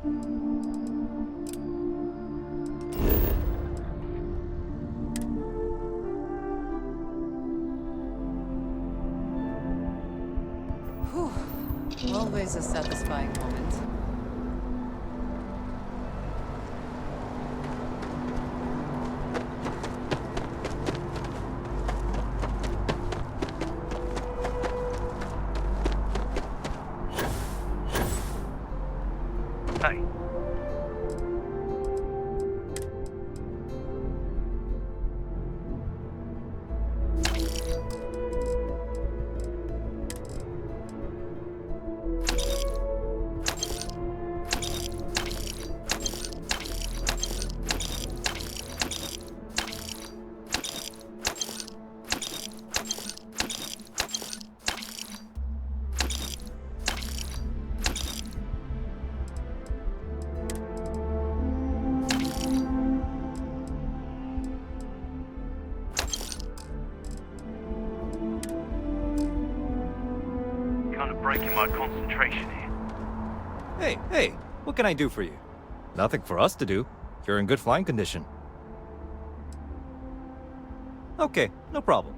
Whew. Always a satisfying moment. Hey. Kind of breaking my concentration here. Hey, what can I do for you? Nothing for us to do. You're in good flying condition. Okay, no problem.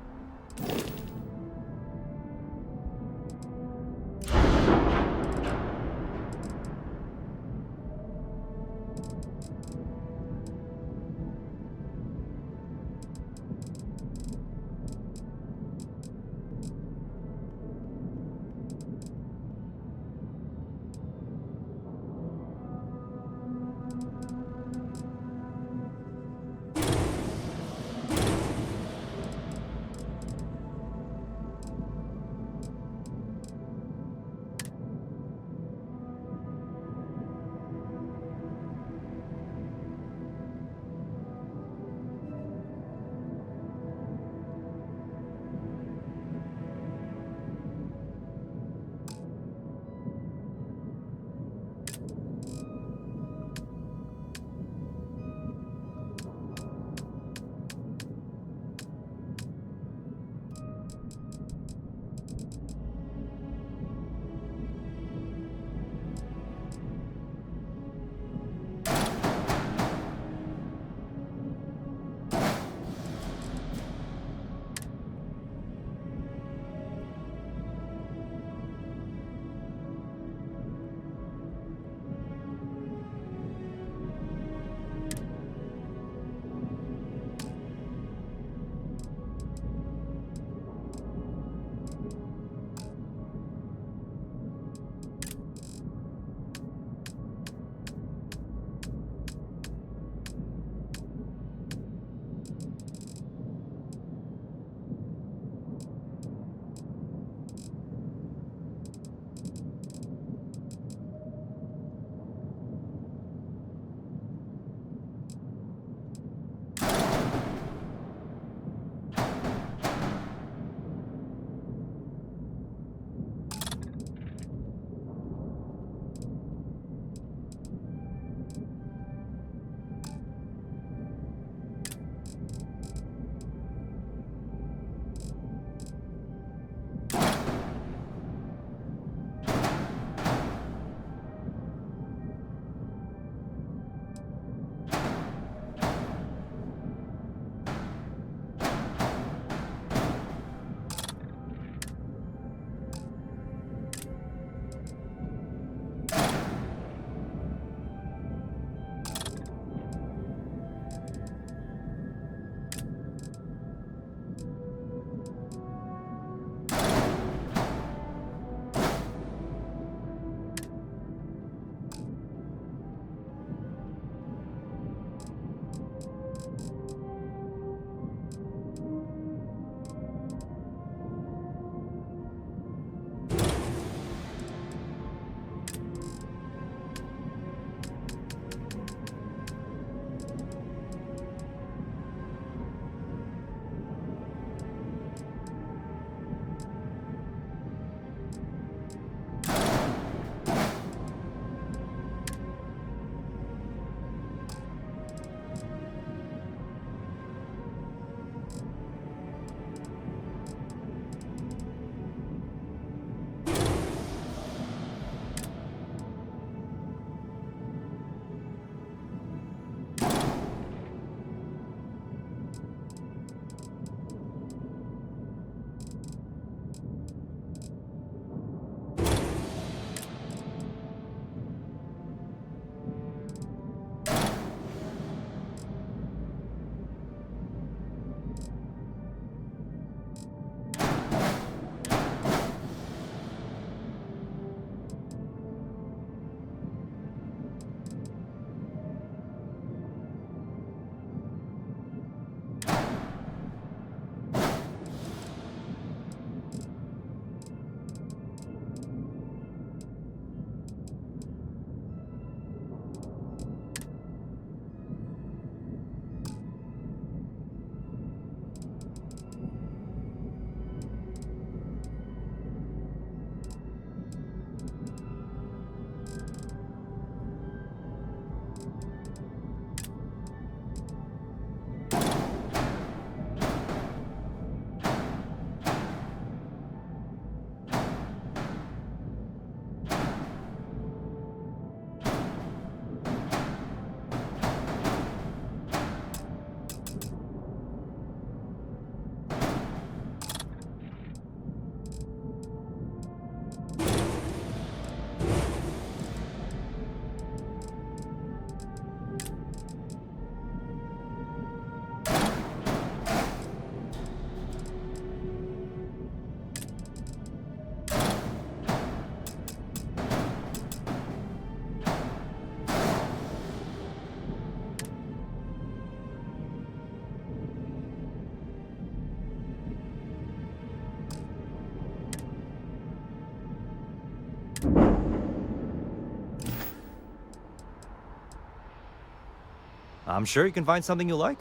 I'm sure you can find something you like.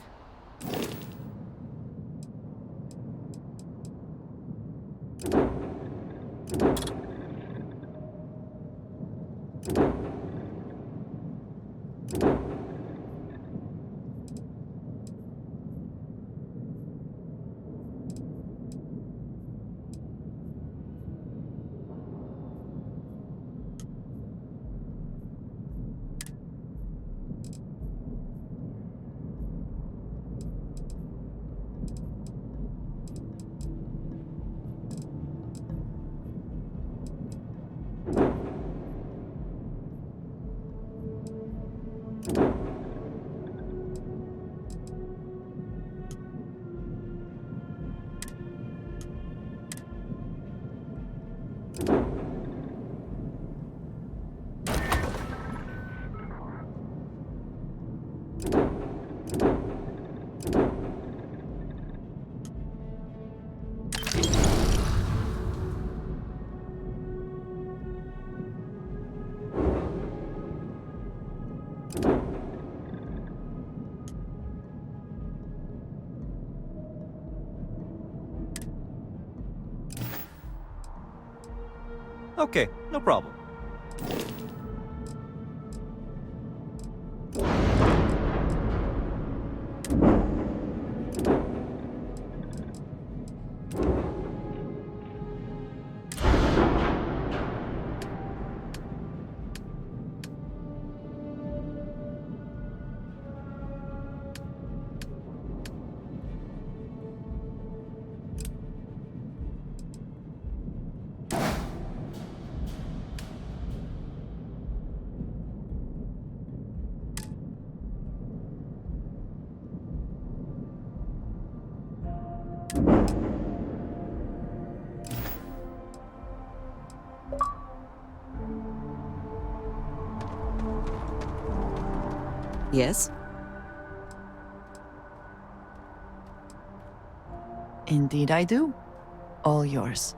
Okay, no problem. Yes? Indeed I do. All yours.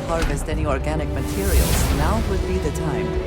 Harvest any organic materials, now would be the time.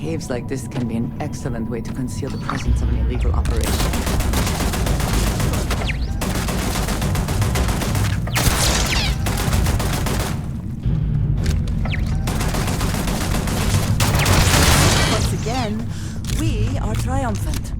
Caves like this can be an excellent way to conceal the presence of an illegal operation. Once again, we are triumphant.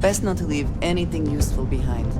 Best not to leave anything useful behind.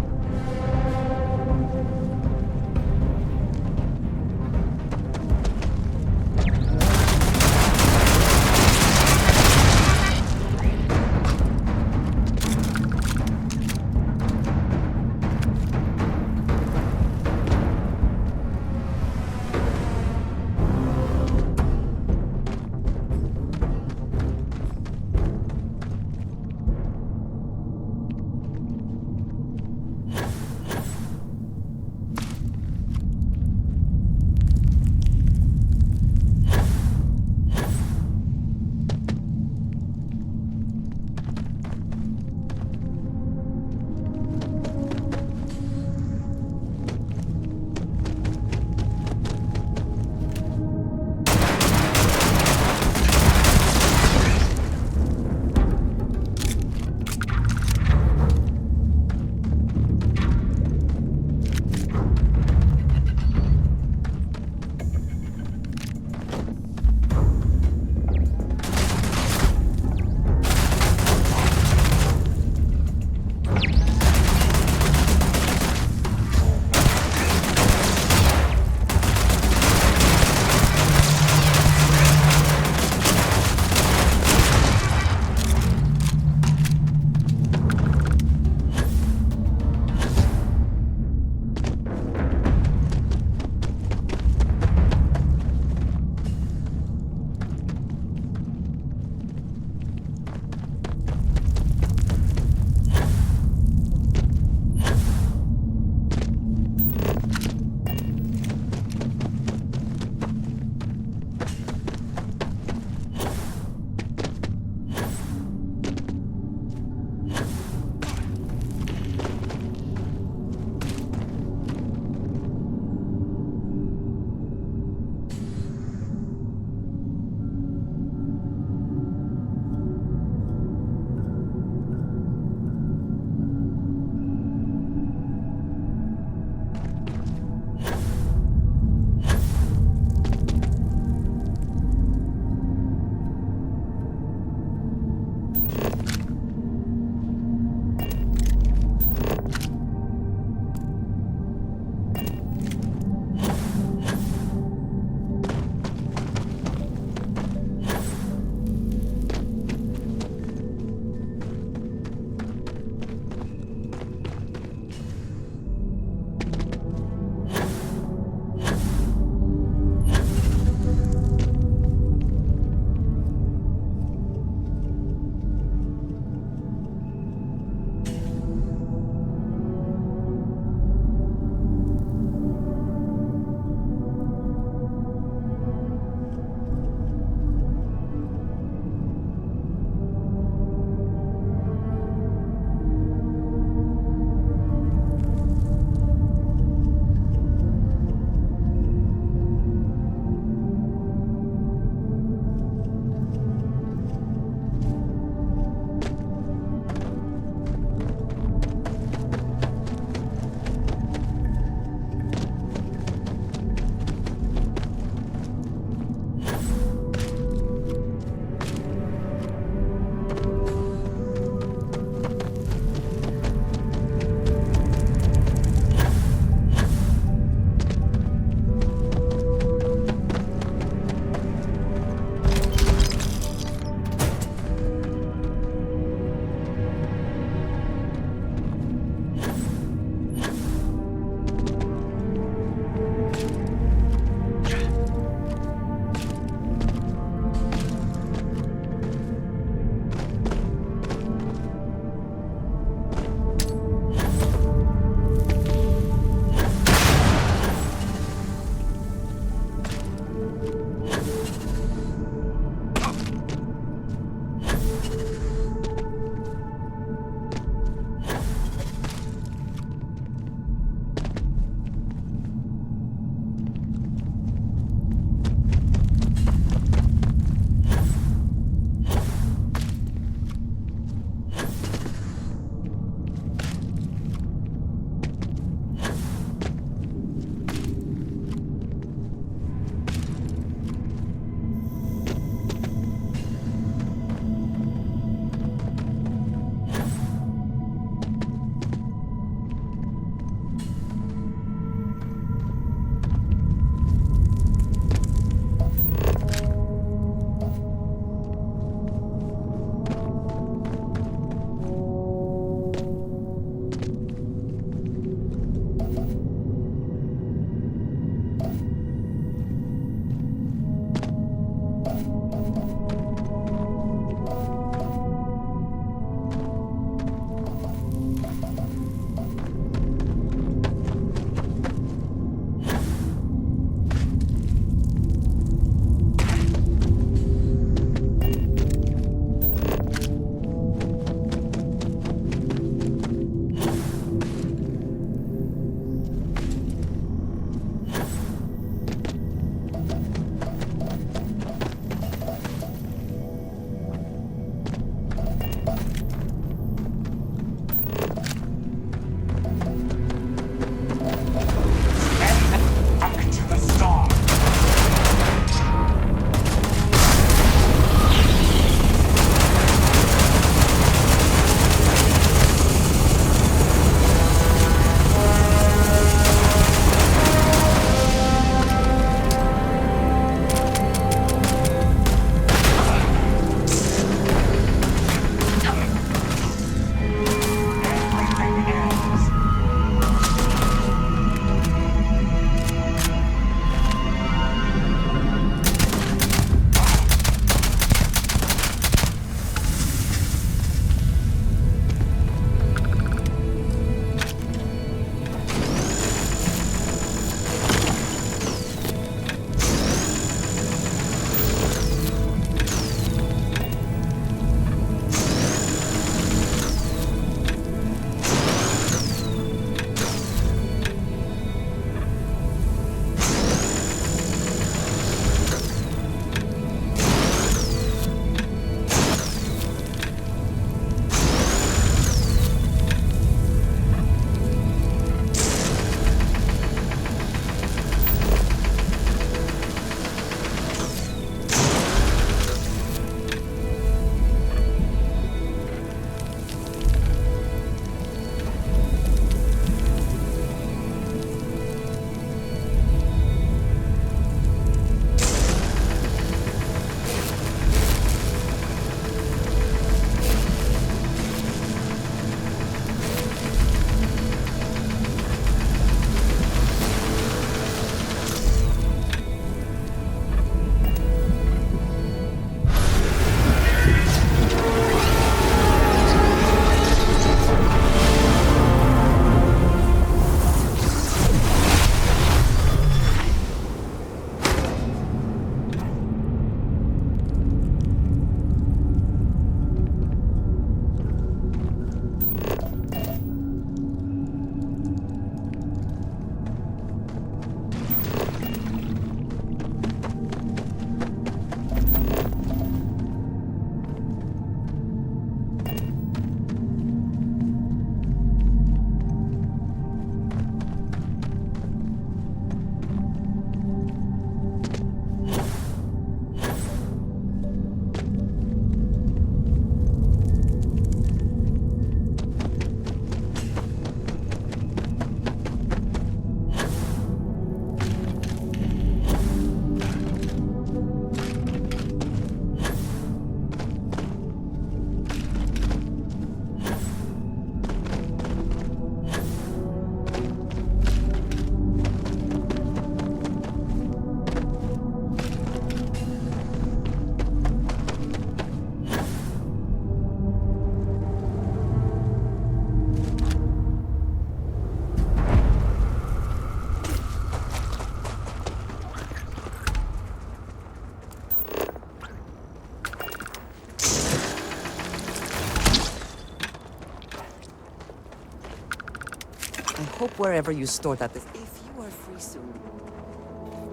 I hope wherever you store that, if you are free soon,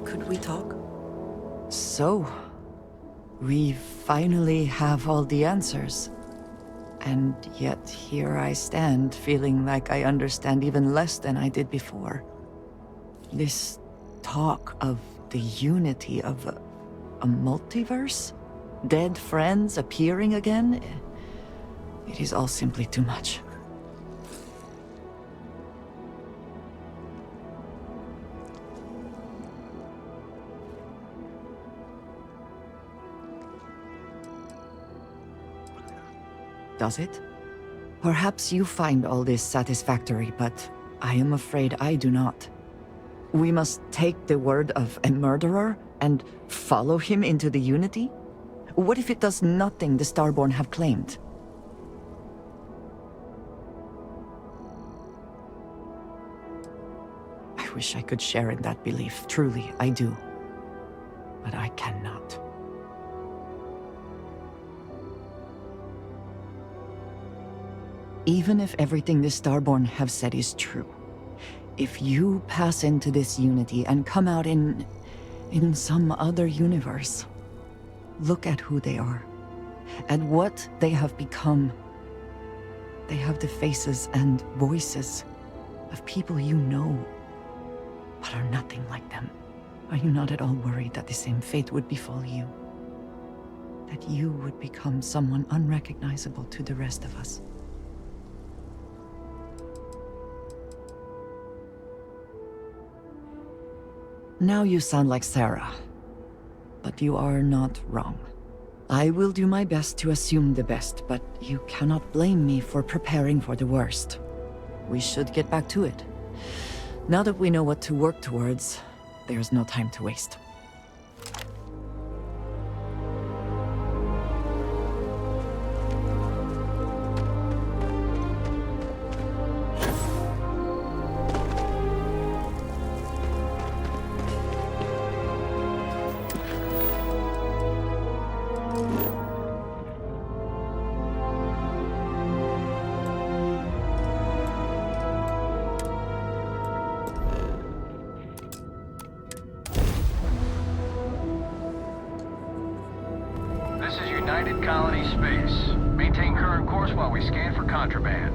could we talk? So, we finally have all the answers. And yet here I stand, feeling like I understand even less than I did before. This talk of the unity of a multiverse? Dead friends appearing again? It is all simply too much. Does it? Perhaps you find all this satisfactory, but I am afraid I do not. We must take the word of a murderer and follow him into the Unity? What if it does nothing the Starborn have claimed? I wish I could share in that belief. Truly, I do. But I cannot. Even if everything the Starborn have said is true, if you pass into this Unity and come out in some other universe, look at who they are, and what they have become. They have the faces and voices of people you know, but are nothing like them. Are you not at all worried that the same fate would befall you? That you would become someone unrecognizable to the rest of us? Now you sound like Sarah, but you are not wrong. I will do my best to assume the best, but you cannot blame me for preparing for the worst. We should get back to it. Now that we know what to work towards, there's no time to waste. This is United Colony Space. Maintain current course while we scan for contraband.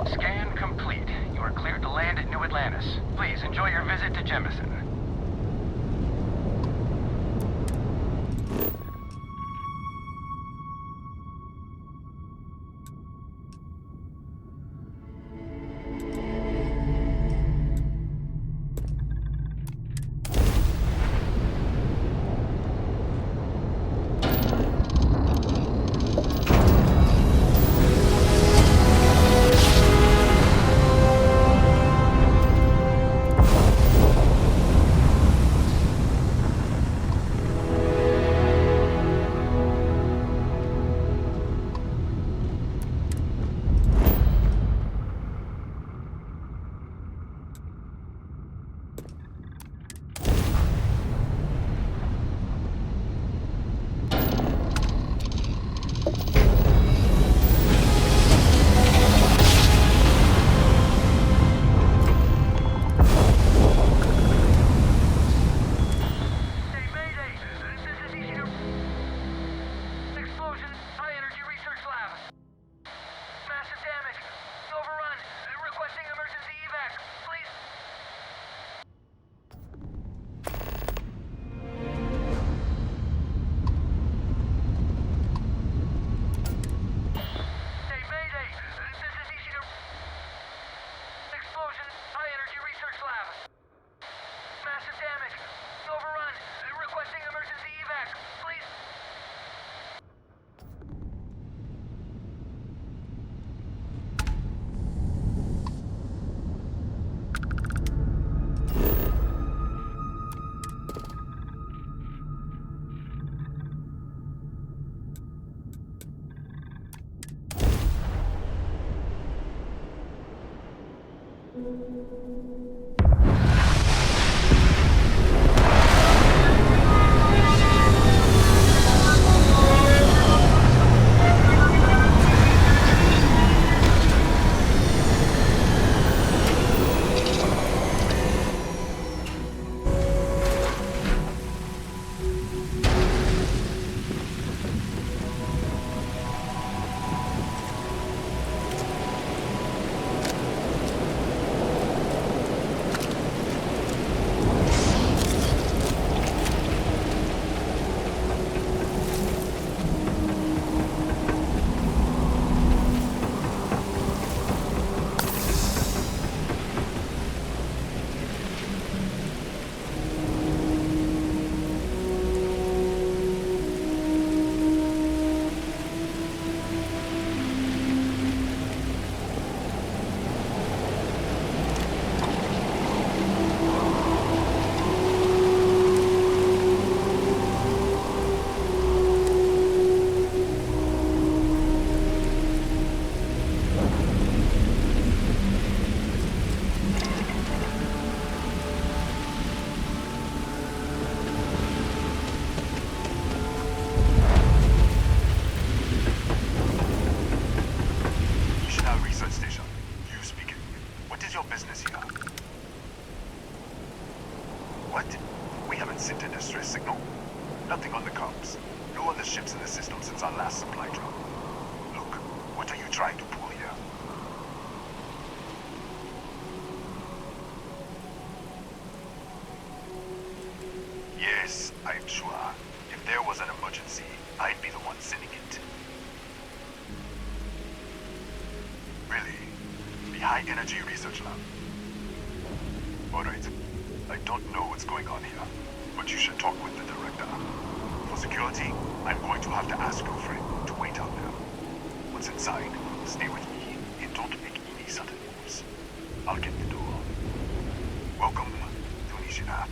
Scan complete. You are cleared to land at New Atlantis. Please enjoy your visit to Jemison. research station. You speaking. What is your business here? What? We haven't sent a distress signal. Nothing on the comms. No other ships in the system since our last supply drop. Look, what are you trying to pull here? Yes, I'm sure. If there was an emergency, I'd be the one sending it. Really? The High Energy Research Lab? Alright. I don't know what's going on here, but you should talk with the director. For security, I'm going to have to ask your friend to wait out there. Once inside, stay with me and don't make any sudden moves. I'll get the door. Welcome to Nishina.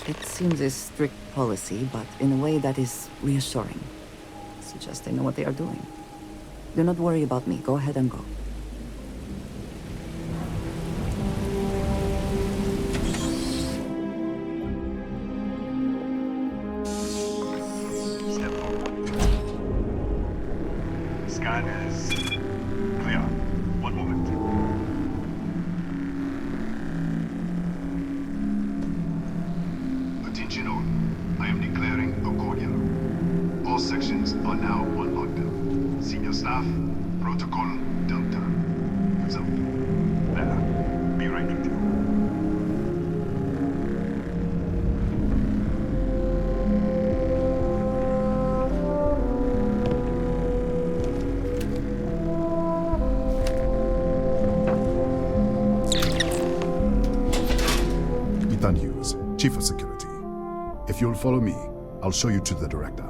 It seems a strict policy, but in a way that is reassuring. Suggests they know what they are doing. Do not worry about me. Go ahead and go. Step forward. Scan is clear. One moment. Attention all. I am declaring a cordial. All sections are now on lockdown. Senior staff, protocol, Delta. Yourself. There. Be right with you. Ethan Hughes, Chief of Security. If you'll follow me, I'll show you to the director.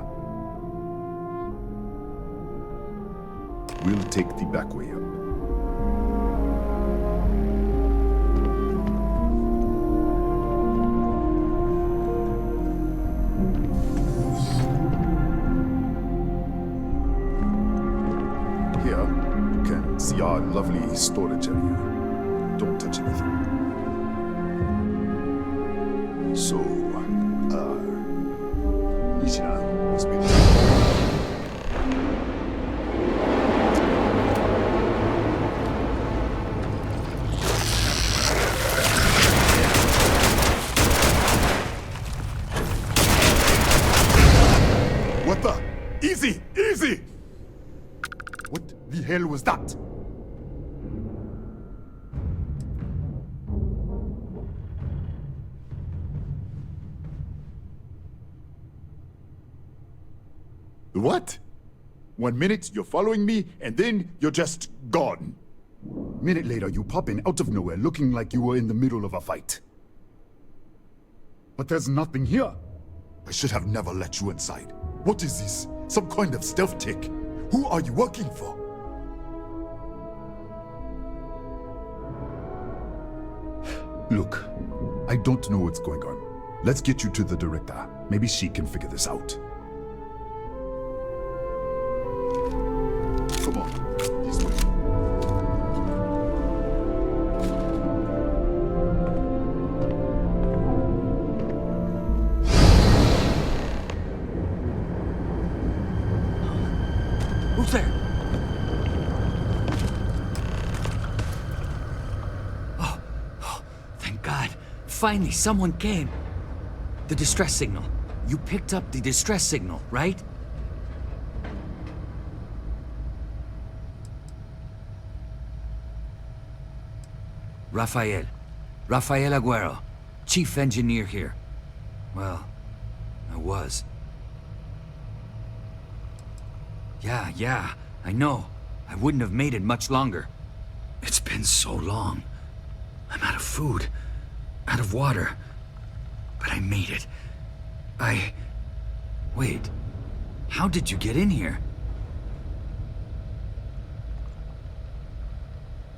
We'll take the back way up. Here, you can see our lovely storage area. Don't touch anything. So, Nishina was with What the? Easy! Easy! What the hell was that? What? 1 minute, you're following me, and then you're just gone. Minute later, you pop in out of nowhere looking like you were in the middle of a fight. But there's nothing here. I should have never let you inside. What is this? Some kind of stealth tick? Who are you working for? Look, I don't know what's going on. Let's get you to the director. Maybe she can figure this out. Come on, this way. Who's there? Oh, thank God. Finally, someone came. The distress signal. You picked up the distress signal, right? Rafael Aguero, chief engineer here. Well, I was. Yeah, I know. I wouldn't have made it much longer. It's been so long. I'm out of food, out of water. But I made it. Wait. How did you get in here?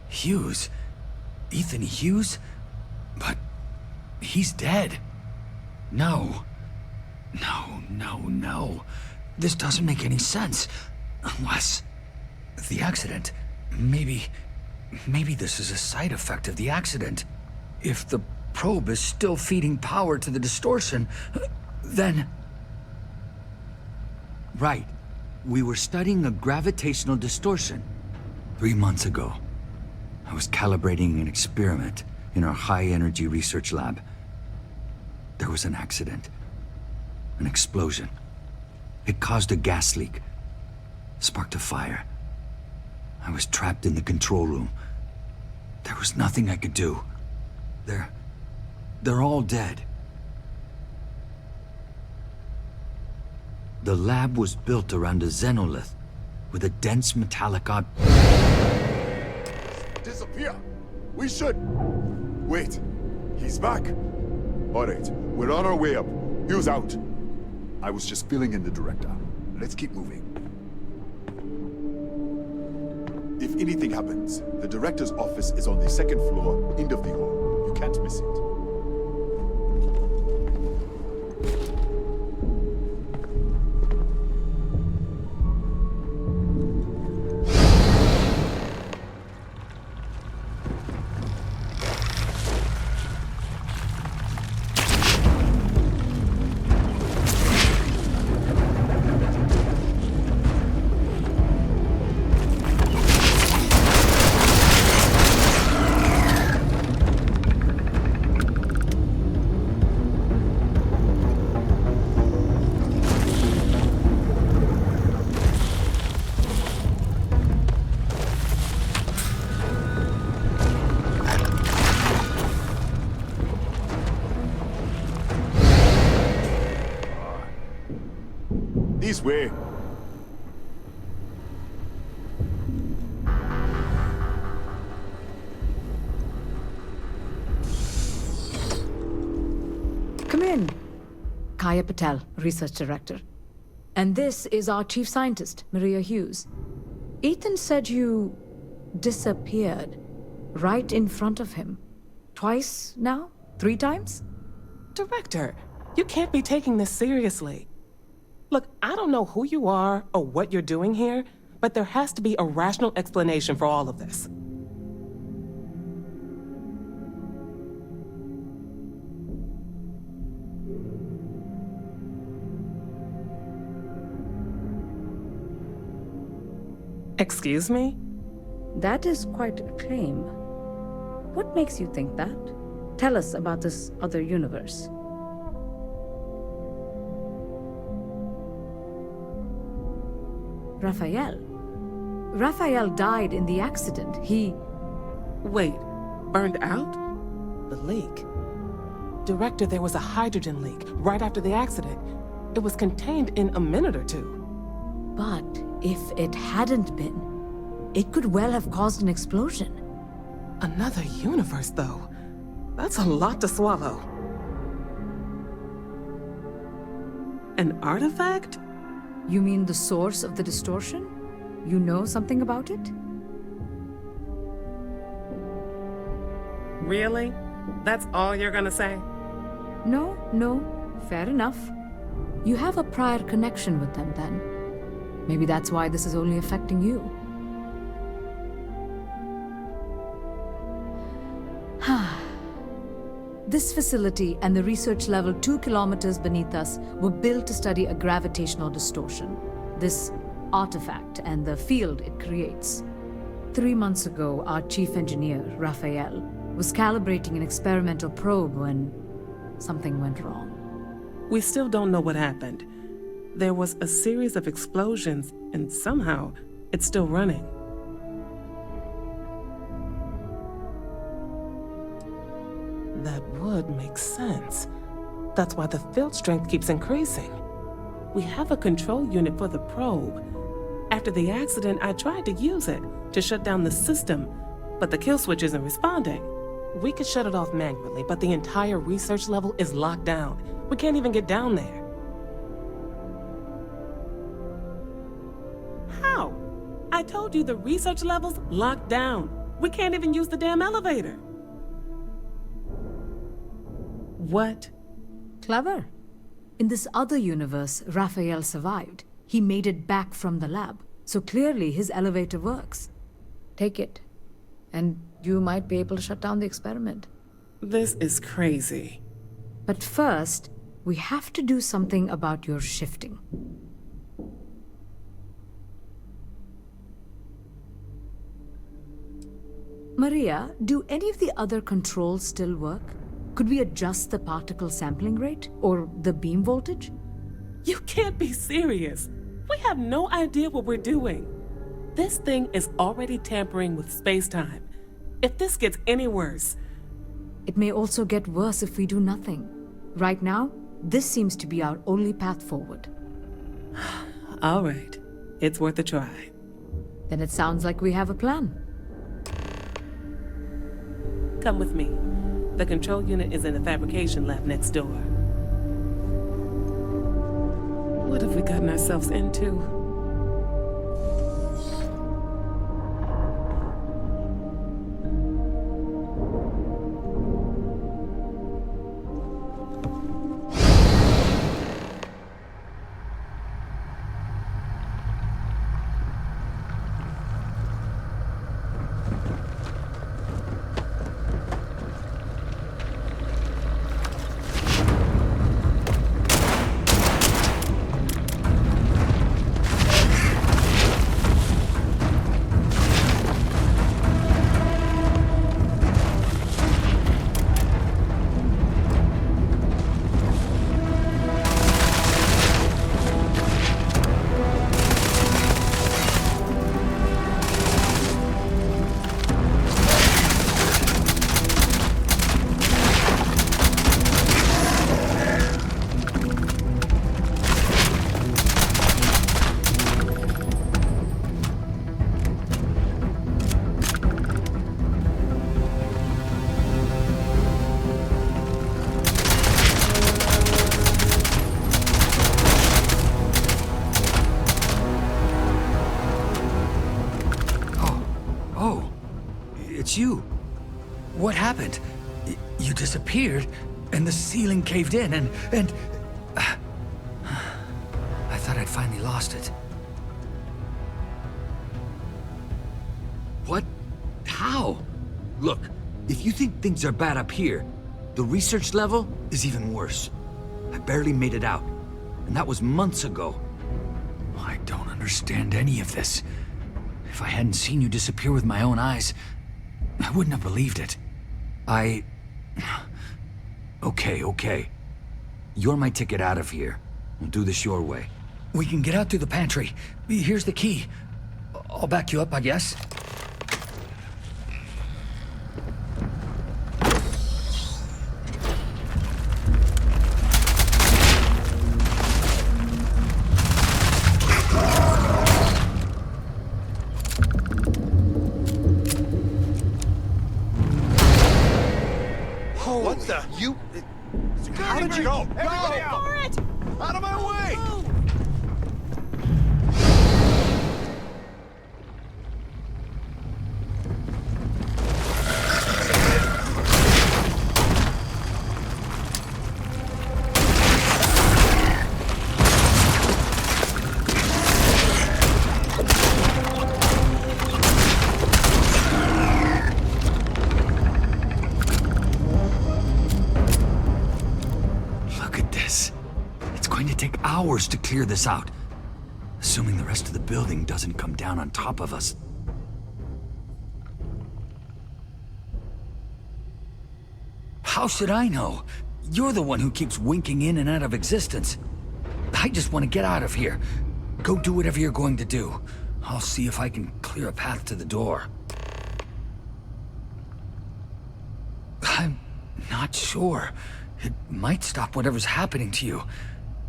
Hughes? Ethan Hughes? But he's dead. No. This doesn't make any sense. Unless the accident. Maybe this is a side effect of the accident. If the probe is still feeding power to the distortion, then... Right. We were studying a gravitational distortion. 3 months ago, I was calibrating an experiment in our high-energy research lab. There was an accident. An explosion. It caused a gas leak. Sparked a fire. I was trapped in the control room. There was nothing I could do. They're all dead. The lab was built around a xenolith with a dense metallic Disappear! We should... Wait. He's back. Alright, we're on our way up. Hughes out. I was just filling in the director. Let's keep moving. If anything happens, the director's office is on the second floor, end of the hall. You can't miss it. This way. Come in. Kaya Patel, Research Director. And this is our Chief Scientist, Maria Hughes. Ethan said you disappeared right in front of him. Twice now? 3 times? Director, you can't be taking this seriously. Look, I don't know who you are or what you're doing here, but there has to be a rational explanation for all of this. Excuse me? That is quite a claim. What makes you think that? Tell us about this other universe. Raphael. Raphael died in the accident. He... Wait, burned out? The leak. Director, there was a hydrogen leak right after the accident. It was contained in a minute or 2. But if it hadn't been, it could well have caused an explosion. Another universe, though. That's a lot to swallow. An artifact? You mean the source of the distortion? You know something about it? Really? That's all you're gonna say? No, fair enough. You have a prior connection with them then. Maybe that's why this is only affecting you. This facility and the research level 2 kilometers beneath us were built to study a gravitational distortion. This artifact and the field it creates. 3 months ago, our chief engineer, Raphael, was calibrating an experimental probe when something went wrong. We still don't know what happened. There was a series of explosions, and somehow it's still running. That would make sense. That's why the field strength keeps increasing. We have a control unit for the probe. After the accident, I tried to use it to shut down the system, but the kill switch isn't responding. We could shut it off manually, but the entire research level is locked down. We can't even get down there. How? I told you the research level's locked down. We can't even use the damn elevator. What? Clever. In this other universe, Raphael survived. He made it back from the lab, so clearly his elevator works. Take it, and you might be able to shut down the experiment. This is crazy. But first, we have to do something about your shifting. Maria, do any of the other controls still work? Could we adjust the particle sampling rate? Or the beam voltage? You can't be serious. We have no idea what we're doing. This thing is already tampering with space-time. If this gets any worse... It may also get worse if we do nothing. Right now, this seems to be our only path forward. All right. It's worth a try. Then it sounds like we have a plan. Come with me. The control unit is in the fabrication lab next door. What have we gotten ourselves into? You. What happened? You disappeared, and the ceiling caved in, and... I thought I'd finally lost it. What? How? Look, if you think things are bad up here, the research level is even worse. I barely made it out, and that was months ago. I don't understand any of this. If I hadn't seen you disappear with my own eyes, I wouldn't have believed it. Okay. You're my ticket out of here. We'll do this your way. We can get out through the pantry. Here's the key. I'll back you up, I guess. How did you go? Everybody out! For it! Out of my way! Hours to clear this out, assuming the rest of the building doesn't come down on top of us. How should I know? You're the one who keeps winking in and out of existence. I just want to get out of here. Go do whatever you're going to do. I'll see if I can clear a path to the door. I'm not sure. It might stop whatever's happening to you.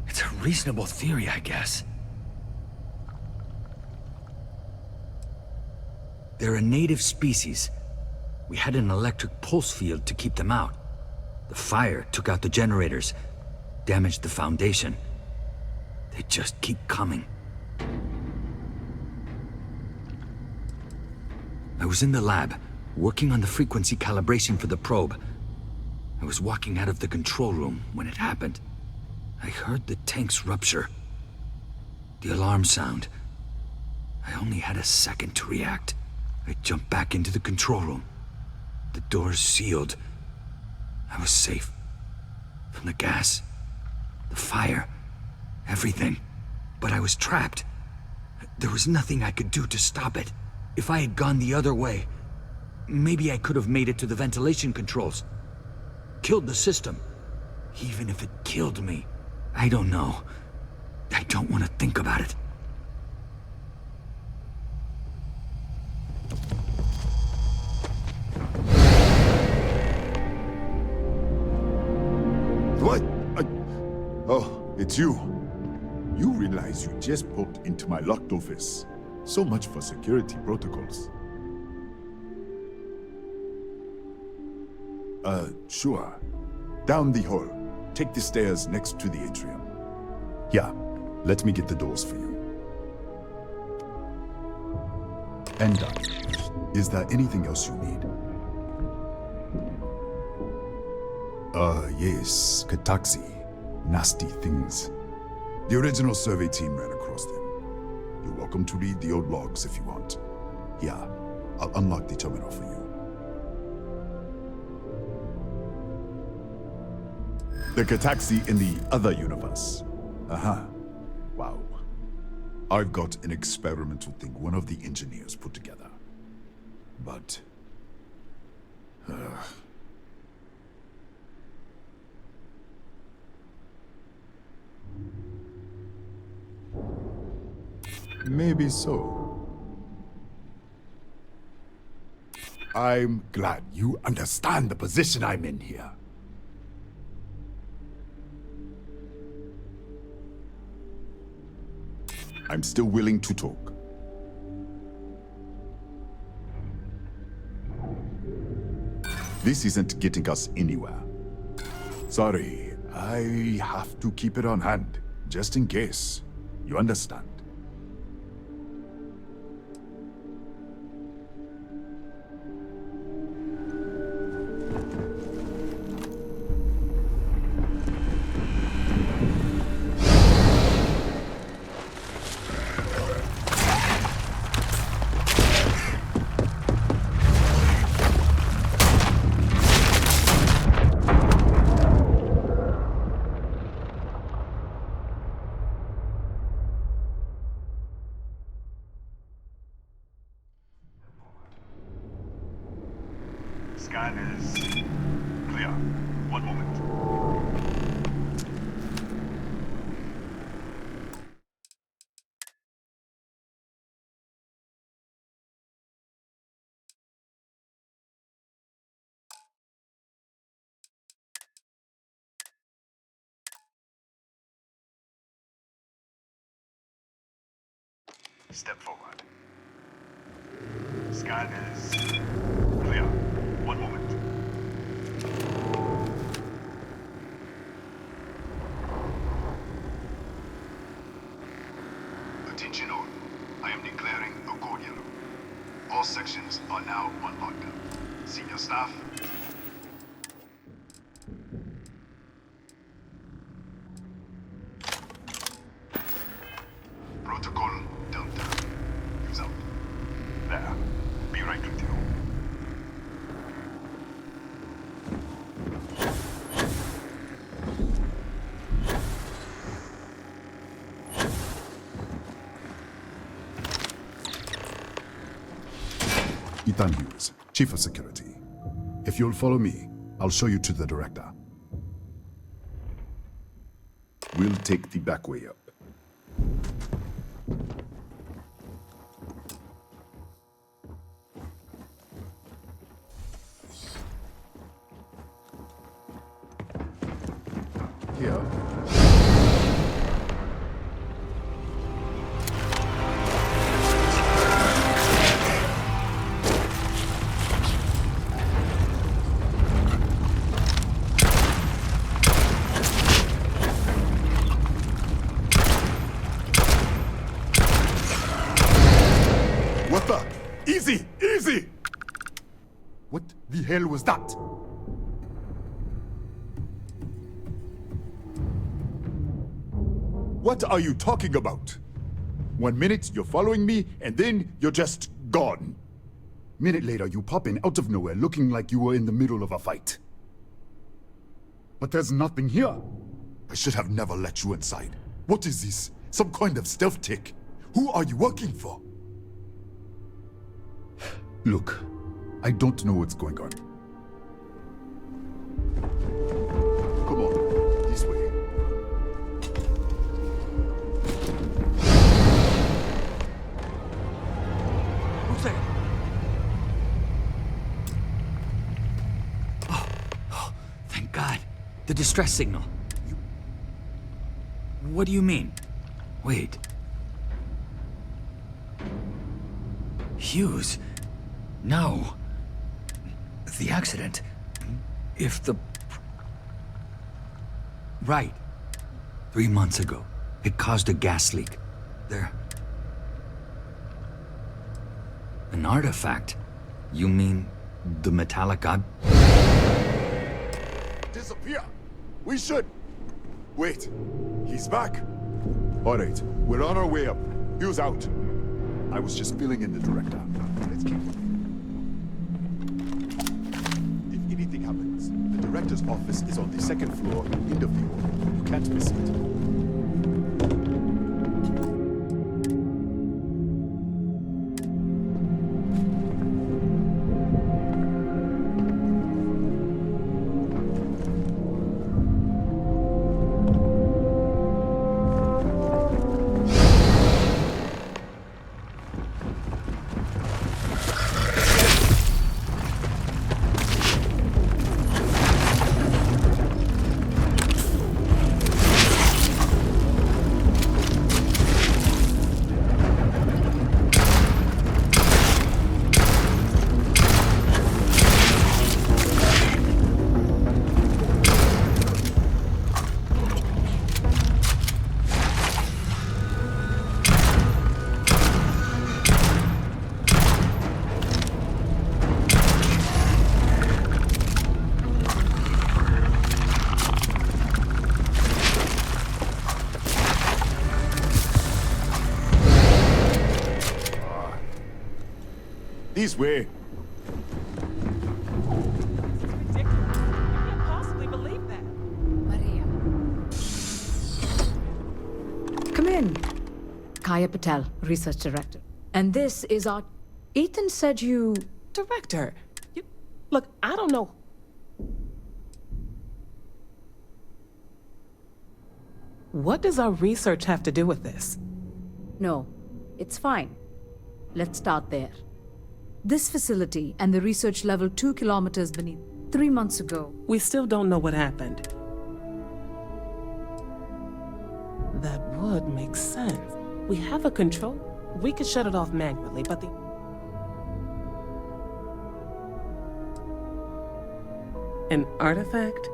It's a reasonable theory, I guess. They're a native species. We had an electric pulse field to keep them out. The fire took out the generators, damaged the foundation. They just keep coming. I was in the lab, working on the frequency calibration for the probe. I was walking out of the control room when it happened. I heard the tanks rupture. The alarm sound. I only had a second to react. I jumped back into the control room. The doors sealed. I was safe. From the gas, the fire, everything. But I was trapped. There was nothing I could do to stop it. If I had gone the other way, maybe I could have made it to the ventilation controls. Killed the system. Even if it killed me. I don't know. I don't want to think about it. What? Oh, it's you. You realize you just popped into my locked office. So much for security protocols. Sure. Down the hall. Take the stairs next to the atrium. Yeah, let me get the doors for you. And done. Is there anything else you need? Yes, Kataxi. Nasty things. The original survey team ran across them. You're welcome to read the old logs if you want. Yeah, I'll unlock the terminal for you. The Kataxi in the other universe. Wow. I've got an experimental thing one of the engineers put together. But... maybe so. I'm glad you understand the position I'm in here. I'm still willing to talk. This isn't getting us anywhere. Sorry, I have to keep it on hand, just in case. You understand? Scan is clear. One moment. Step forward. Scan is clear. One moment. Attention all. I am declaring a code yellow. All sections are now on lockdown. Senior staff. Protocol Delta. Use out. There. Be right with you. Ethan Hughes, Chief of Security. If you'll follow me, I'll show you to the director. We'll take the back way up. Here. What the? Easy! Easy! What the hell was that? What are you talking about? 1 minute you're following me, and then you're just gone. Minute later you pop in out of nowhere looking like you were in the middle of a fight. But there's nothing here. I should have never let you inside. What is this? Some kind of stealth tick? Who are you working for? Look, I don't know what's going on. Come on, this way. Who's there? Oh, thank God. The distress signal. What do you mean? Wait. Hughes? No. The accident. If the... Right. 3 months ago. It caused a gas leak. There... An artifact? You mean the metallic god? Disappear! We should! Wait, he's back. All right, we're on our way up. Hughes out. I was just filling in the director. Let's keep it. If anything happens, the director's office is on the second floor, end of the hall. You can't miss it. This way. Ridiculous. You can't possibly believe that. Maria. Come in. Kaya Patel, Research Director. And this is our... Ethan said you... Director, look, I don't know. What does our research have to do with this? No, it's fine. Let's start there. This facility and the research level 2 kilometers beneath. 3 months ago. We still don't know what happened. That would make sense. We have a control. We could shut it off manually, but the... An artifact?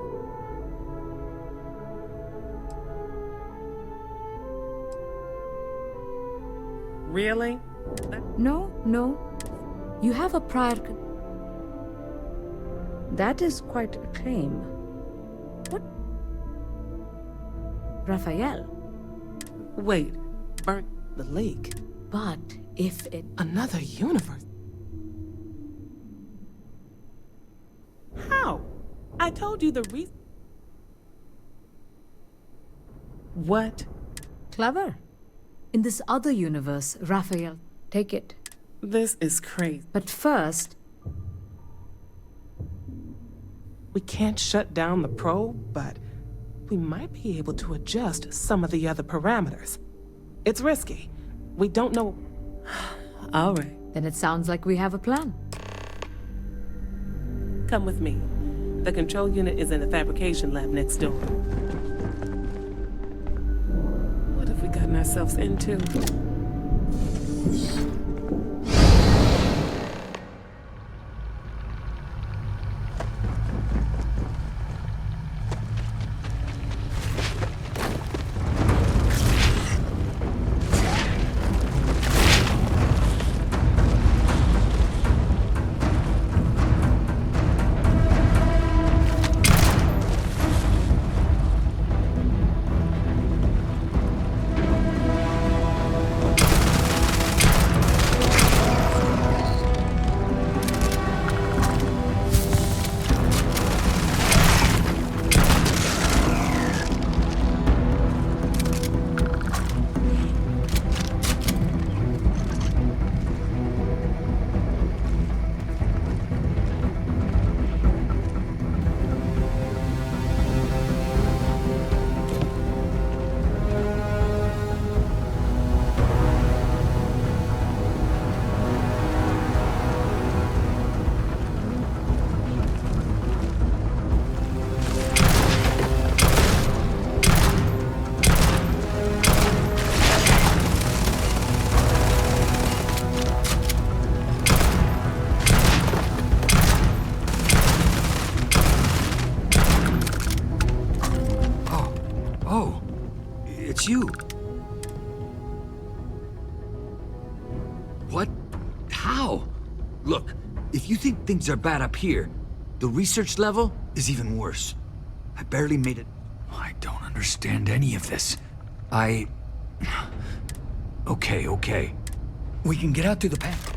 Really? No. You have a prior... That is quite a claim. What? Raphael? Wait, burnt the leak. But if it... Another universe? How? I told you the reason... What? Clever. In this other universe, Raphael, take it. This is crazy. But first... We can't shut down the probe, but we might be able to adjust some of the other parameters. It's risky. We don't know... All right. Then it sounds like we have a plan. Come with me. The control unit is in the fabrication lab next door. What have we gotten ourselves into? it's you. What? How? Look, if you think things are bad up here, the research level is even worse. I barely made it. I don't understand any of this. Okay. We can get out through the path.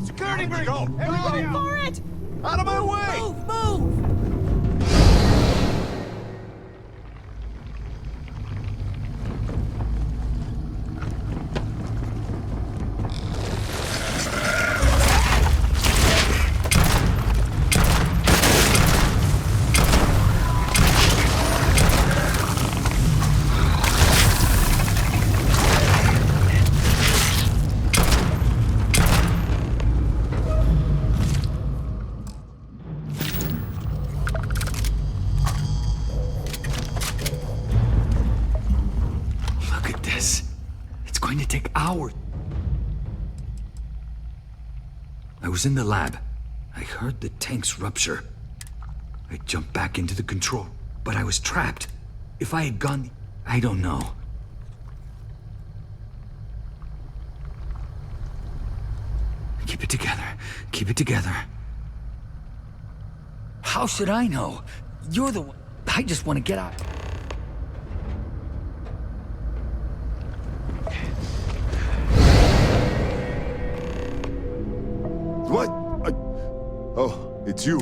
Security breach! Everybody out! For it! Out of my way! Move! Look at this. It's going to take hours. I was in the lab. I heard the tanks rupture. I jumped back into the control, but I was trapped. If I had gone... I don't know. Keep it together. Keep it together. How should I know? You're the one... I just want to get out. What? Oh, it's you.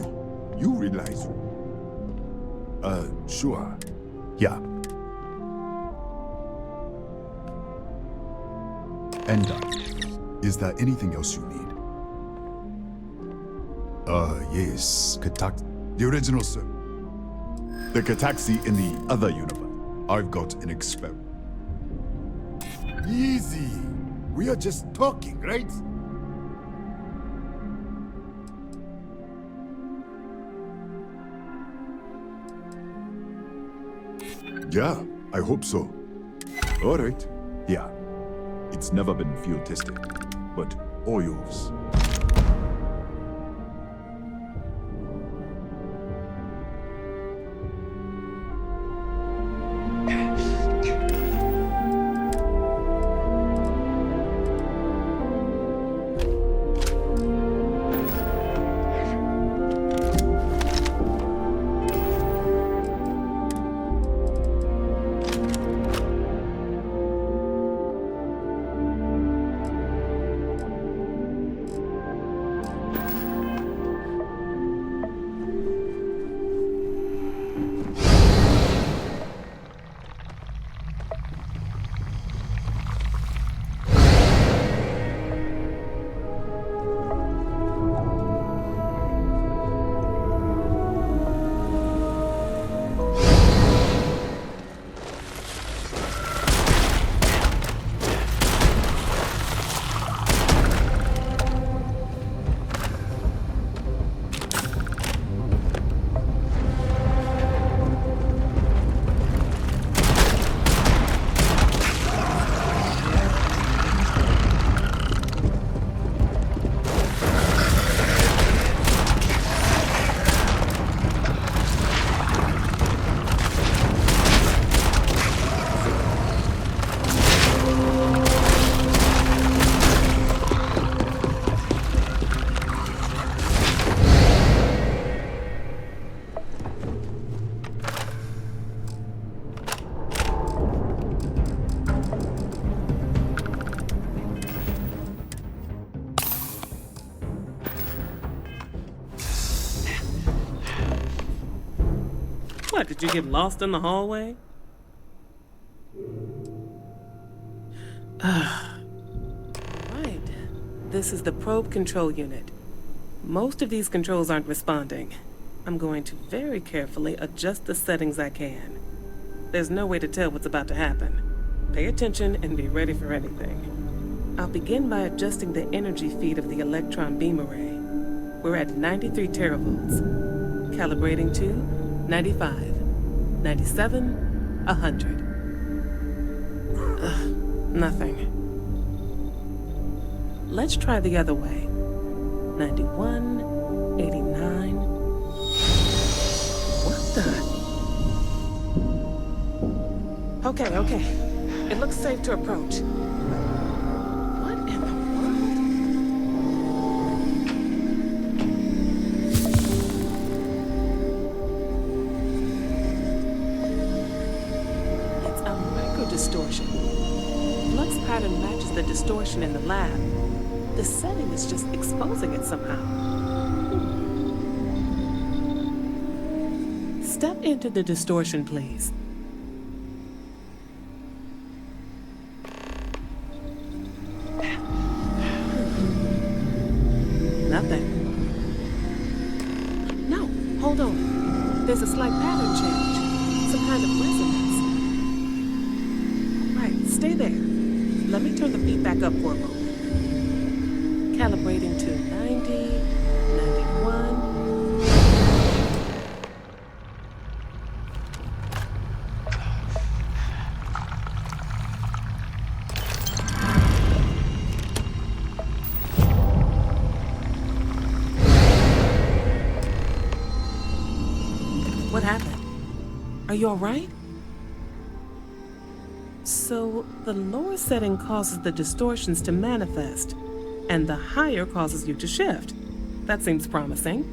You realize. Sure. Yeah. And is there anything else you need? Yes. The original sir. The Cataxi in the other universe. I've got an experiment. Easy. We are just talking, right? Yeah, I hope so. All right. Yeah. It's never been field tested, but all yours. What, did you get lost in the hallway? Right. This is the probe control unit. Most of these controls aren't responding. I'm going to very carefully adjust the settings I can. There's no way to tell what's about to happen. Pay attention and be ready for anything. I'll begin by adjusting the energy feed of the electron beam array. We're at 93 teravolts. Calibrating to 95, 97, 100. Nothing. Let's try the other way. 91, 89. What the? Okay. It looks safe to approach. What in the world? It's a micro-distortion. Flux pattern matches the distortion in the lab. The setting is just exposing it somehow. Step into the distortion, please. Nothing. No, hold on. There's a slight pattern change. Some kind of resonance. Right, stay there. Let me turn the beat back up for a moment. Calibrating to 90, 91. What happened? Are you all right? So, the lower setting causes the distortions to manifest, and the higher causes you to shift. That seems promising.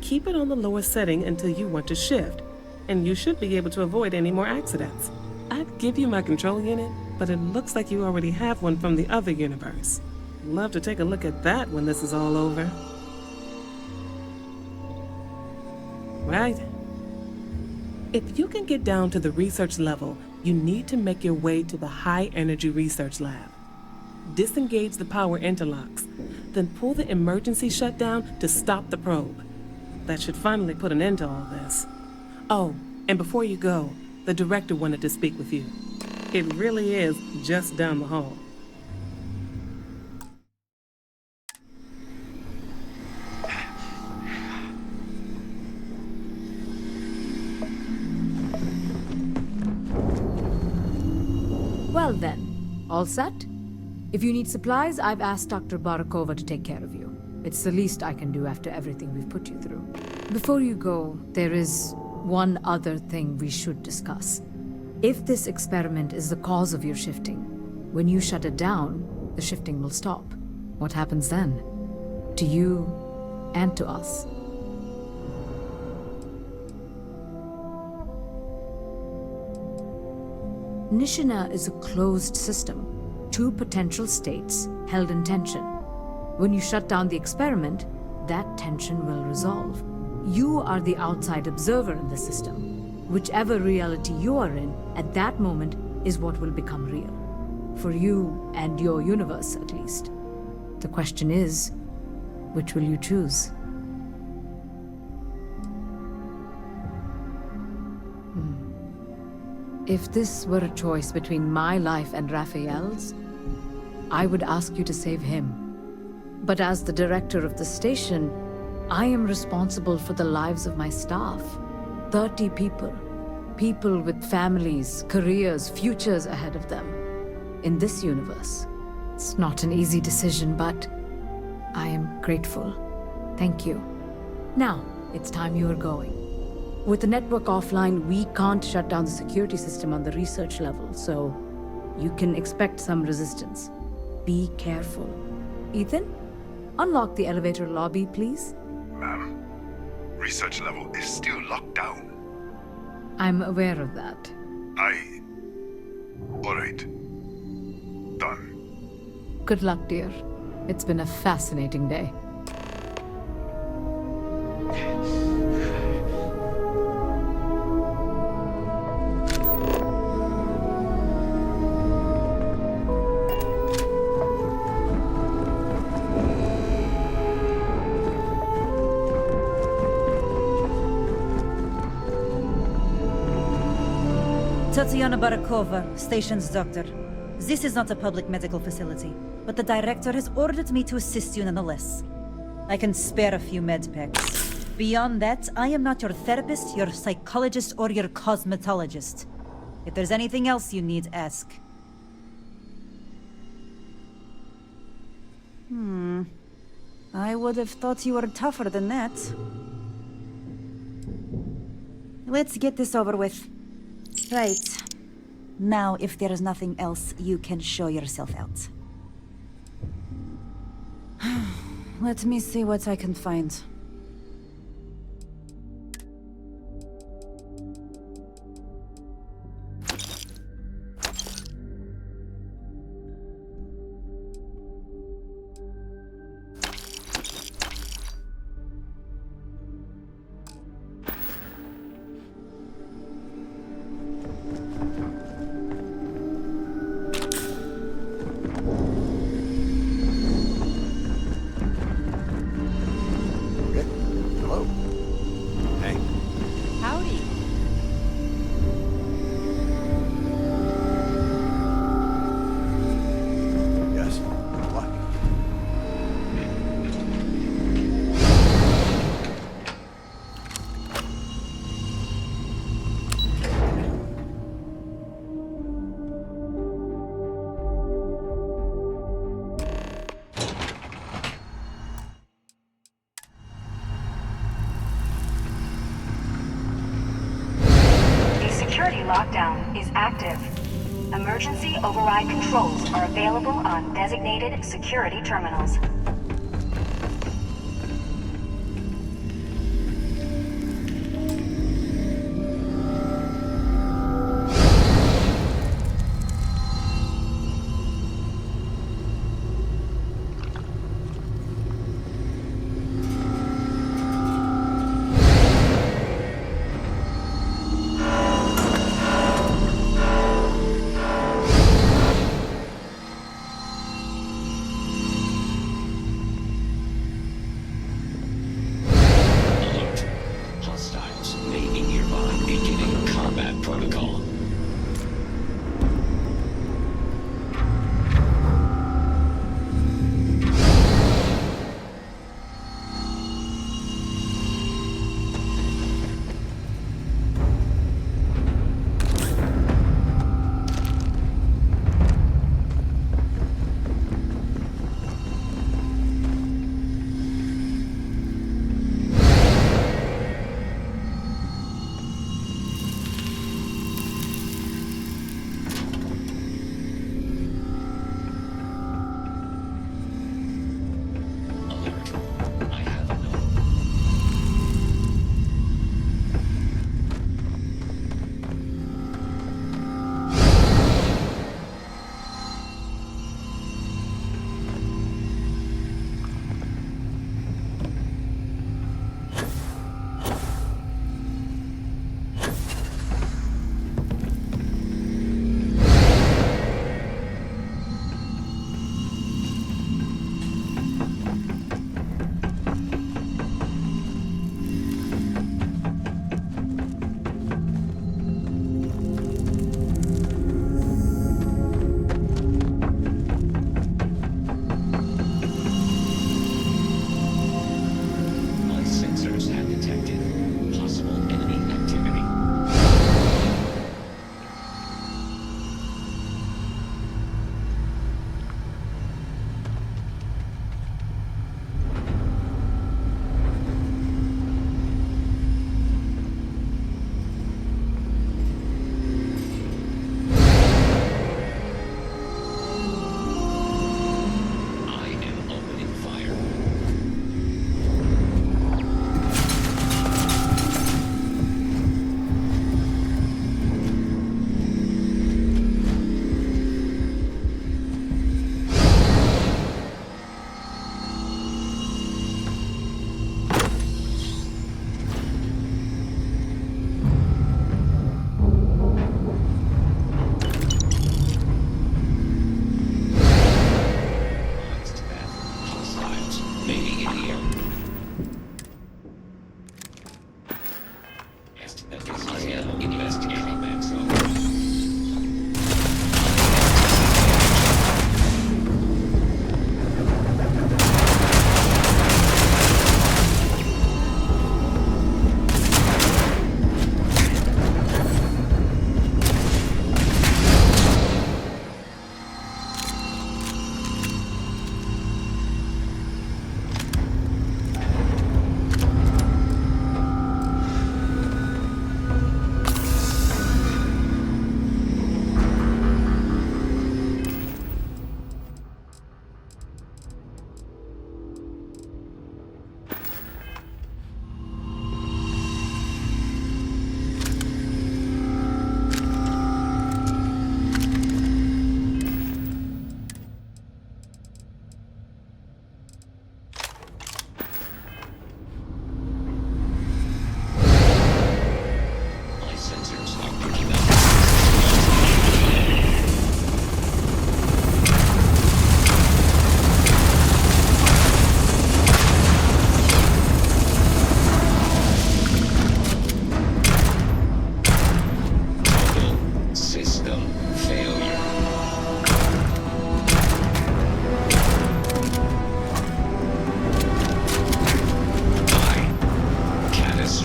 Keep it on the lower setting until you want to shift, and you should be able to avoid any more accidents. I'd give you my control unit, but it looks like you already have one from the other universe. Love to take a look at that when this is all over. Right. If you can get down to the research level, you need to make your way to the high-energy research lab. Disengage the power interlocks, then pull the emergency shutdown to stop the probe. That should finally put an end to all this. Oh, and before you go, the director wanted to speak with you. It really is just down the hall. Well then, all set? If you need supplies, I've asked Dr. Barakova to take care of you. It's the least I can do after everything we've put you through. Before you go, there is one other thing we should discuss. If this experiment is the cause of your shifting, when you shut it down, the shifting will stop. What happens then? To you and to us. Nishina is a closed system. Two potential states held in tension. When you shut down the experiment, that tension will resolve. You are the outside observer in the system. Whichever reality you are in at that moment is what will become real. For you and your universe, at least. The question is, which will you choose? If this were a choice between my life and Raphael's, I would ask you to save him. But as the director of the station, I am responsible for the lives of my staff. 30 people. People with families, careers, futures ahead of them. In this universe. It's not an easy decision, but I am grateful. Thank you. Now, it's time you are going. With the network offline, we can't shut down the security system on the research level, so you can expect some resistance. Be careful. Ethan, unlock the elevator lobby, please. Ma'am, research level is still locked down. I'm aware of that. Alright. Done. Good luck, dear. It's been a fascinating day. Tatiana Barakova, station's doctor. This is not a public medical facility, but the director has ordered me to assist you nonetheless. I can spare a few med packs. Beyond that, I am not your therapist, your psychologist, or your cosmetologist. If there's anything else you need, ask. I would have thought you were tougher than that. Let's get this over with. Right. Now, if there is nothing else, you can show yourself out. Let me see what I can find. Hello. Hey. Howdy. Yes. What? The security lockdown is active. Emergency override controls are available on designated security terminals.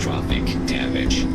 catastrophic damage.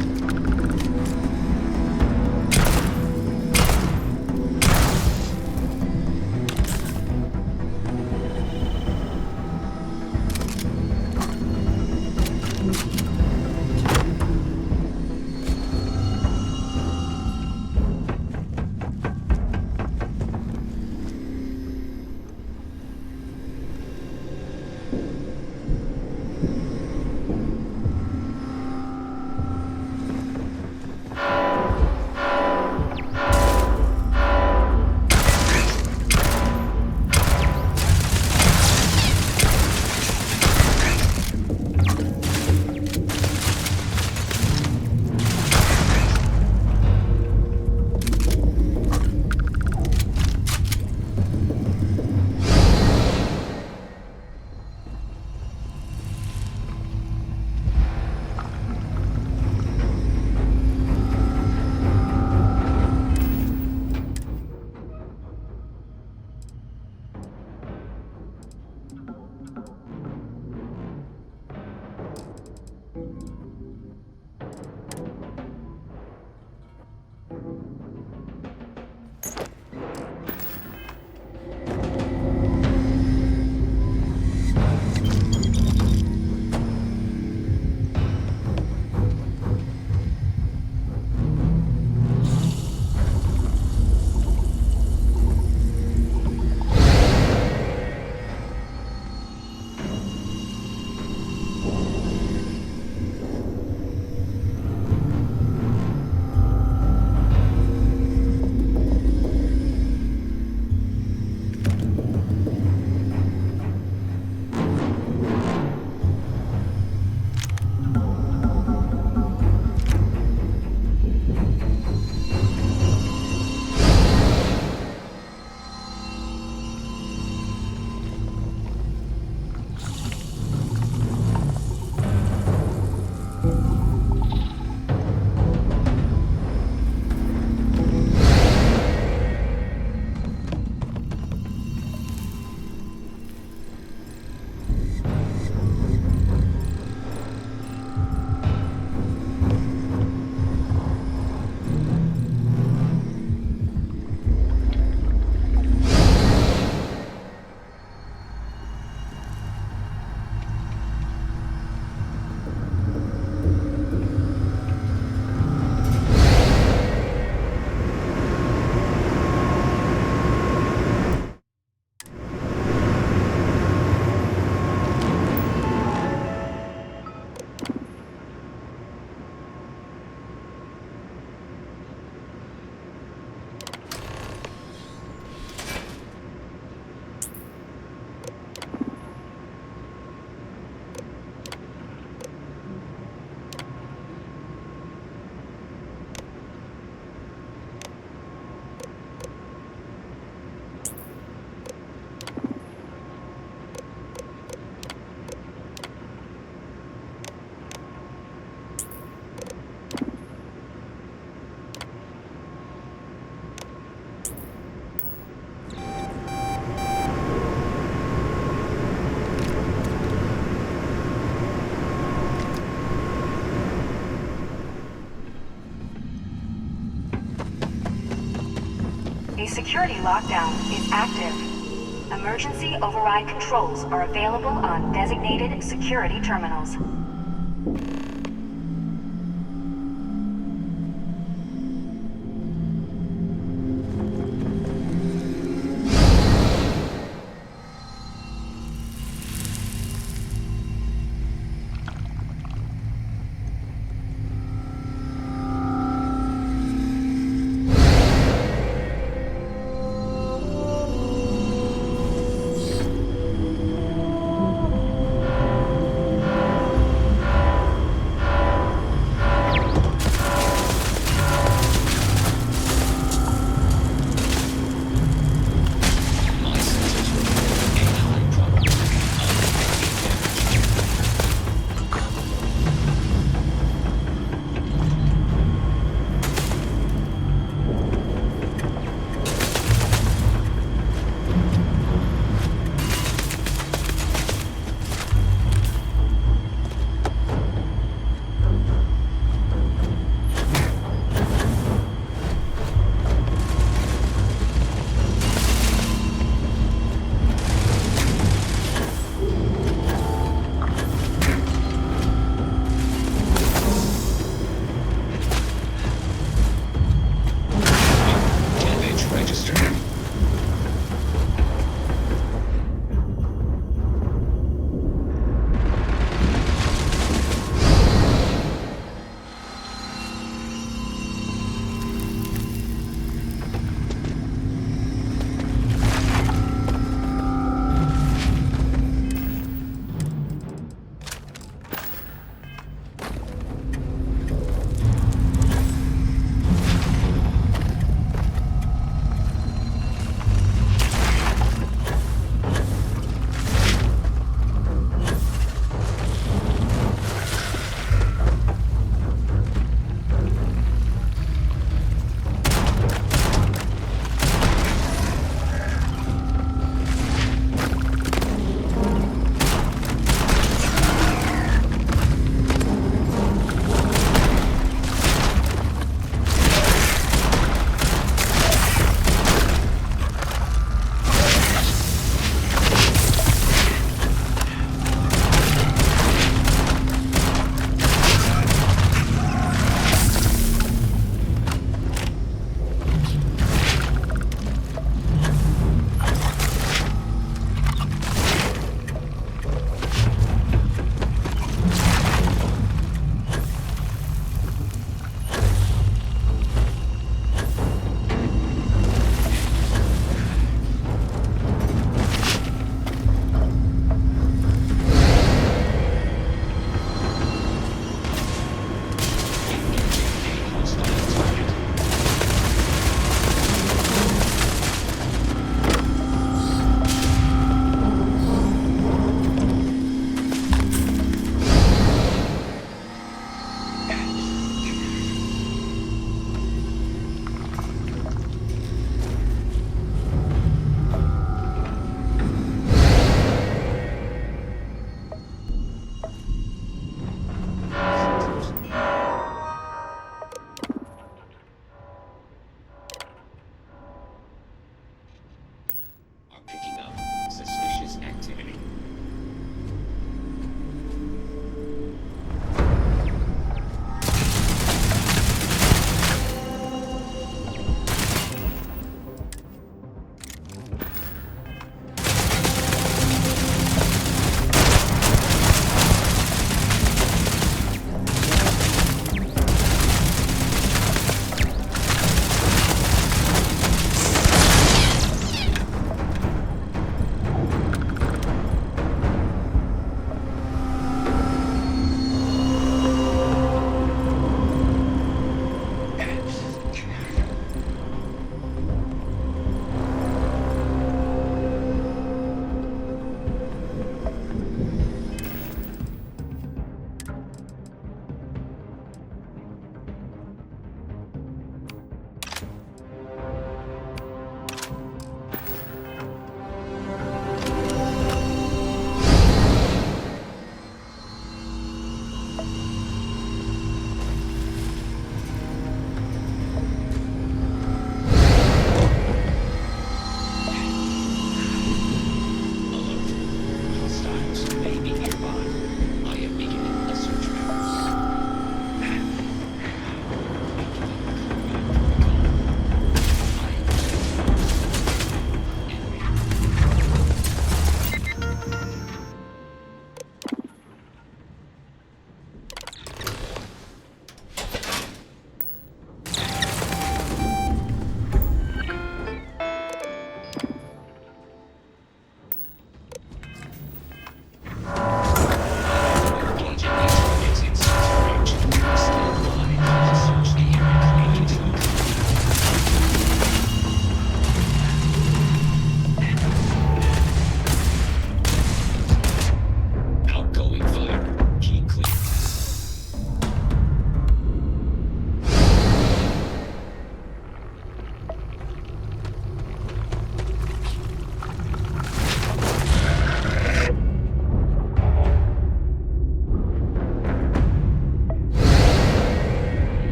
A security lockdown is active. Emergency override controls are available on designated security terminals.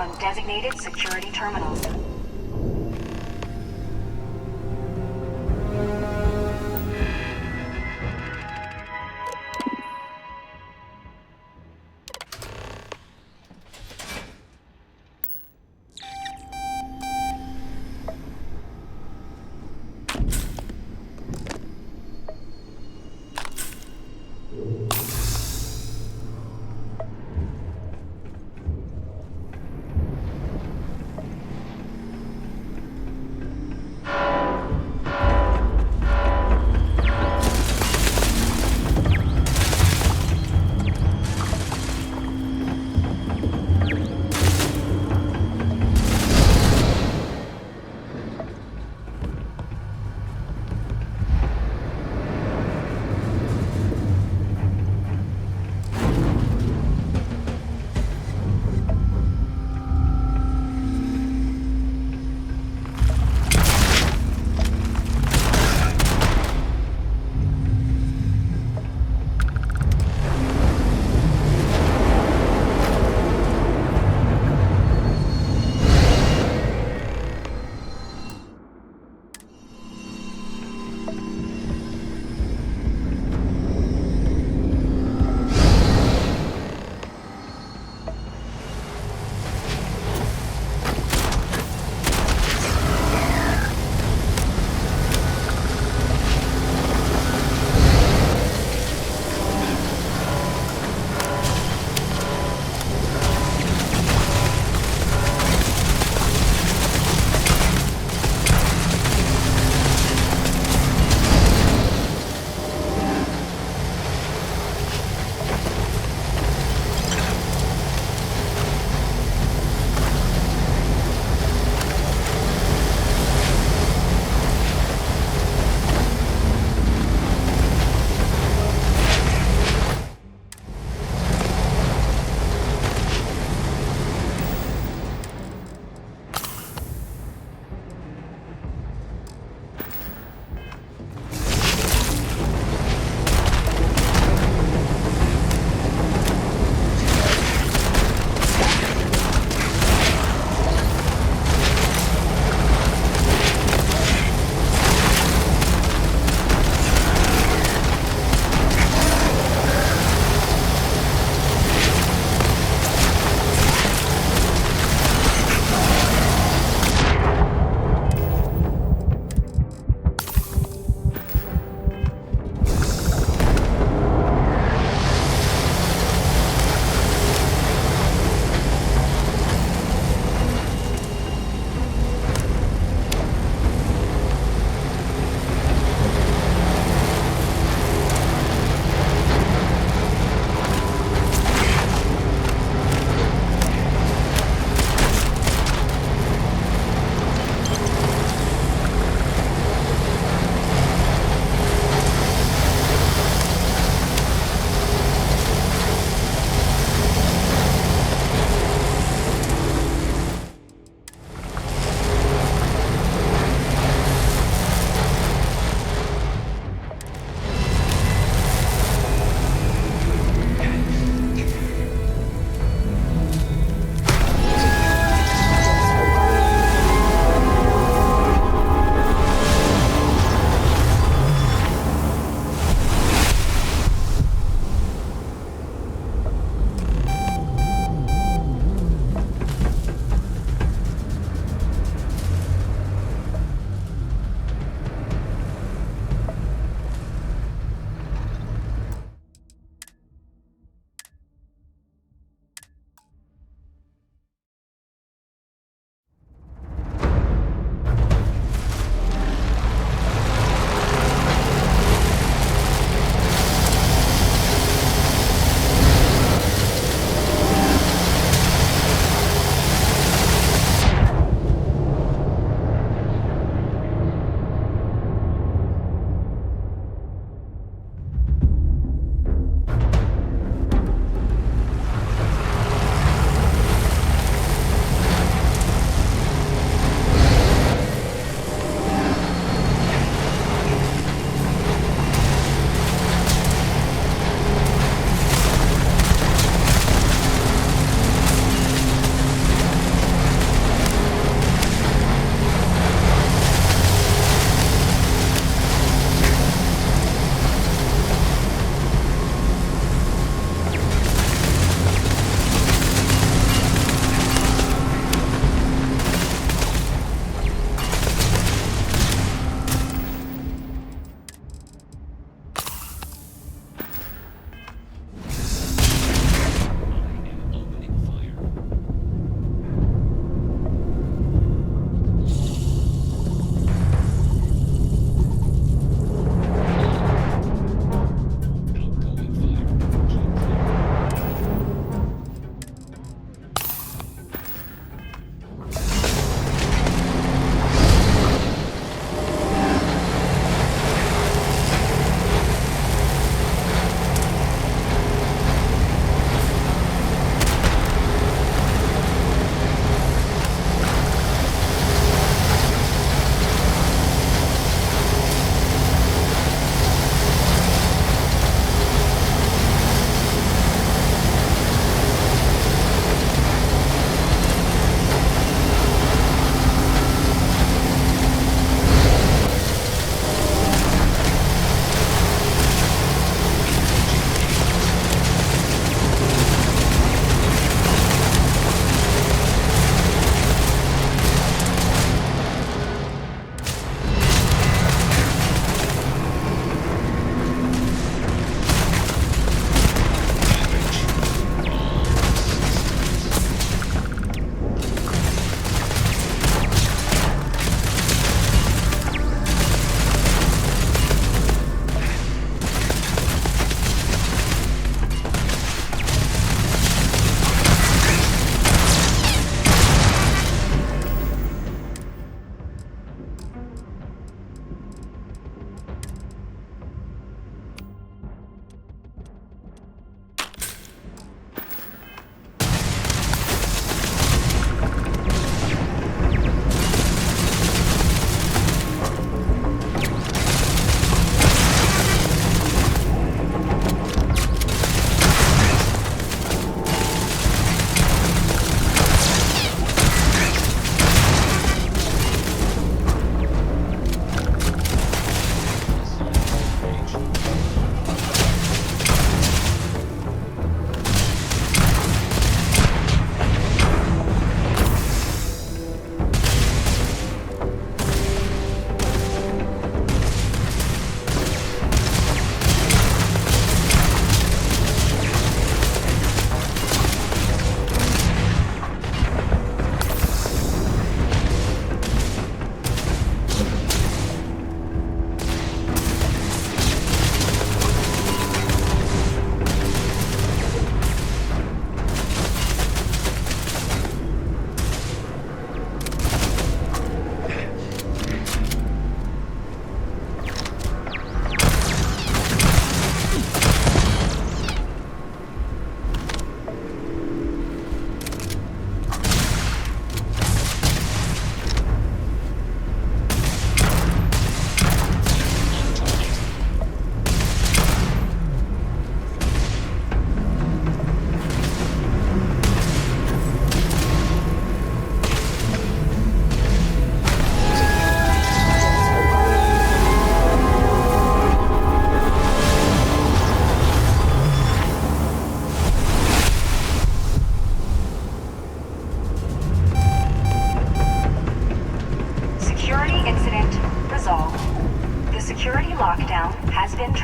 on designated security terminals.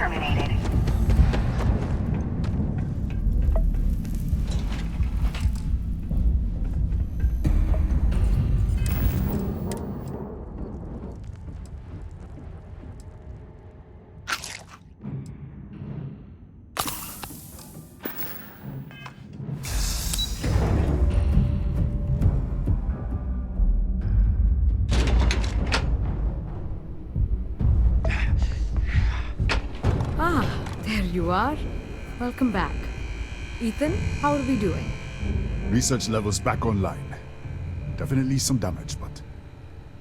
terminated. There you are. Welcome back. Ethan, how are we doing? Research levels back online. Definitely some damage, but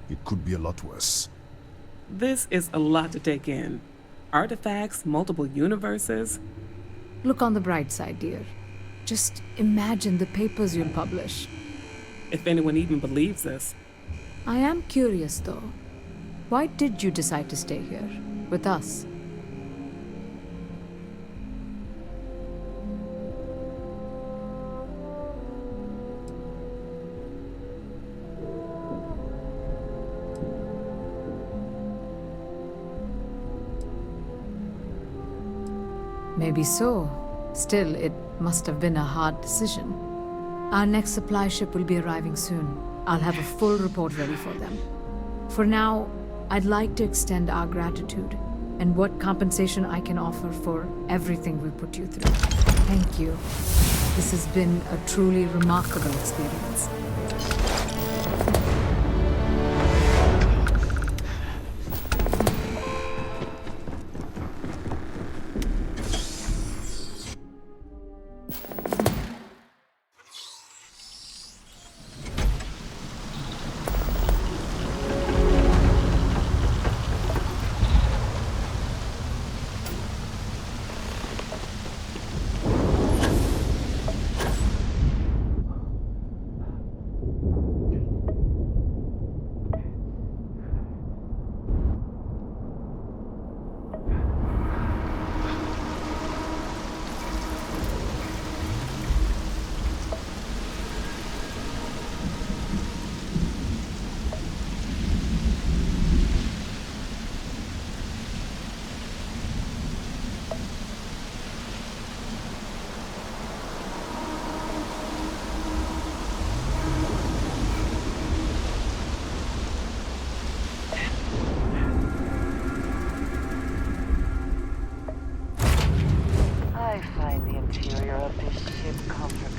it could be a lot worse. This is a lot to take in. Artifacts, multiple universes. Look on the bright side, dear. Just imagine the papers you'll publish. If anyone even believes this. I am curious, though. Why did you decide to stay here, with us? Maybe so. Still, it must have been a hard decision. Our next supply ship will be arriving soon. I'll have a full report ready for them. For now, I'd like to extend our gratitude and what compensation I can offer for everything we put you through. Thank you. This has been a truly remarkable experience. I find the interior of this ship comfortable.